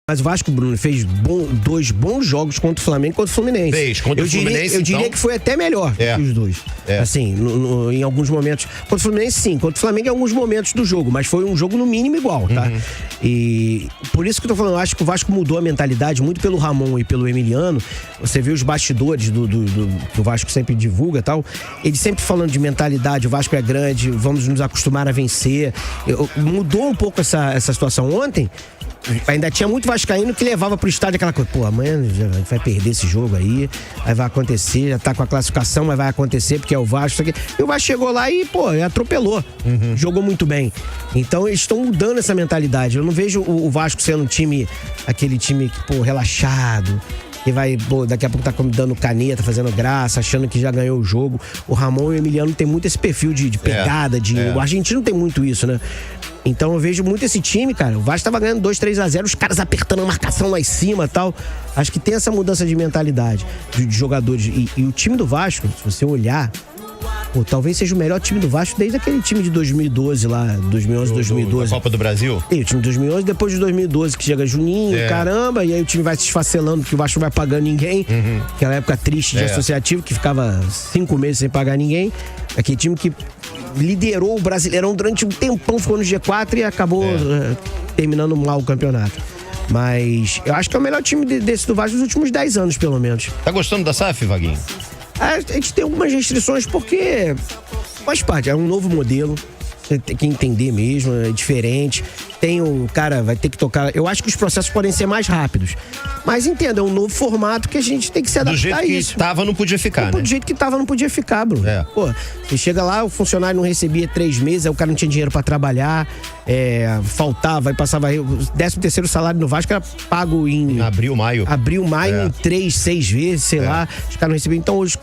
Mas o Vasco, Bruno, fez dois bons jogos contra o Flamengo e contra o Fluminense. Fez, contra o Fluminense, eu diria que foi até melhor que os dois. Assim, em alguns momentos. Contra o Fluminense, sim. Contra o Flamengo, em alguns momentos do jogo. Mas foi um jogo, no mínimo, igual, tá? E por isso que eu tô falando, eu acho que o Vasco mudou a mentalidade, muito pelo Ramon e pelo Emiliano. Você vê os bastidores que o Vasco sempre divulga e tal. Eles sempre falando de mentalidade, o Vasco é grande, vamos nos acostumar a vencer. Mudou um pouco essa situação. Ontem, ainda tinha muito vascaíno que levava pro estádio aquela coisa, pô, amanhã a gente vai perder esse jogo aí vai acontecer, já tá com a classificação, mas vai acontecer porque é o Vasco, isso aqui. E o Vasco chegou lá e, pô, atropelou, jogou muito bem. Então eles estão mudando essa mentalidade. Eu não vejo o Vasco sendo aquele time que, pô, relaxado, que vai, pô, daqui a pouco tá dando caneta, fazendo graça, achando que já ganhou o jogo. O Ramon e o Emiliano tem muito esse perfil de pegada, o argentino tem muito isso, né? Então eu vejo muito esse time, cara. O Vasco tava ganhando 2-3-0, os caras apertando a marcação lá em cima e tal. Acho que tem essa mudança de mentalidade de jogadores. E o time do Vasco, se você olhar, pô, talvez seja o melhor time do Vasco desde aquele time de 2012 lá, 2011, 2012. Da Copa do Brasil? E o time de 2011, depois de 2012, que chega Juninho, caramba, e aí o time vai se esfacelando, porque o Vasco não vai pagando ninguém. Aquela época triste de associativo, que ficava 5 meses sem pagar ninguém. Aquele time que liderou o Brasileirão durante um tempão, ficou no G4 e acabou terminando mal o campeonato. Mas eu acho que é o melhor time desse do Vasco dos últimos 10 anos, pelo menos. Tá gostando da SAF, Vaguinho? A gente tem algumas restrições porque faz parte, é um novo modelo. Você tem que entender mesmo, é diferente. Tem o cara, vai ter que tocar. Eu acho que os processos podem ser mais rápidos. Mas entenda, é um novo formato que a gente tem que se adaptar do jeito a isso. que tava, não podia ficar, né? Do jeito que tava, não podia ficar, Bruno. Pô, você chega lá, o funcionário não recebia 3 meses, aí o cara não tinha dinheiro pra trabalhar, faltava, aí passava. O 13º salário no Vasco era pago em abril, maio. Em 3, 6 vezes, sei lá. Os caras não recebiam. Então hoje,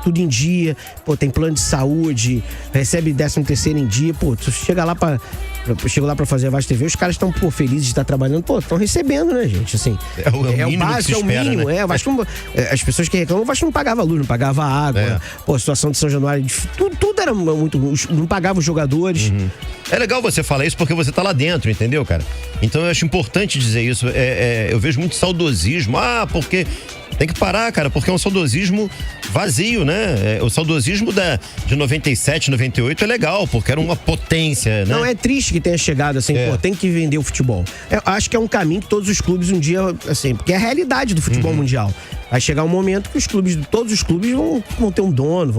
tudo em dia. Pô, tem plano de saúde, recebe 13º em dia. Pô, tu chega lá chego lá pra fazer a Vasco TV, os caras estão, pô, felizes de estar trabalhando, pô, estão recebendo, né, gente? Assim, é o básico, é o mínimo, né? As pessoas que reclamam, o Vasco não pagava luz, não pagava água, pô, a situação de São Januário, tudo era muito, não pagava os jogadores. É legal você falar isso porque você tá lá dentro, entendeu, cara? Então eu acho importante dizer isso. Eu vejo muito saudosismo, porque tem que parar, cara, porque é um saudosismo vazio, né? O saudosismo de 97, 98 é legal, porque era uma potência, né? Não, é triste que tenha chegado assim, pô, tem que vender o futebol. Eu acho que é um caminho que todos os clubes um dia, assim, porque é a realidade do futebol mundial. Vai chegar um momento que todos os clubes vão ter um dono,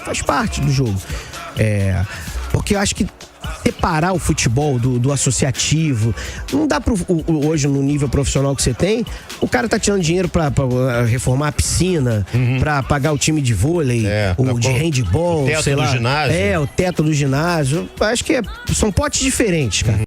faz parte do jogo. Porque eu acho que separar o futebol do associativo, não dá hoje no nível profissional que você tem, o cara tá tirando dinheiro pra reformar a piscina, pra pagar o time de vôlei, de handball, sei lá. O teto do ginásio. O teto do ginásio. Acho que são potes diferentes, cara.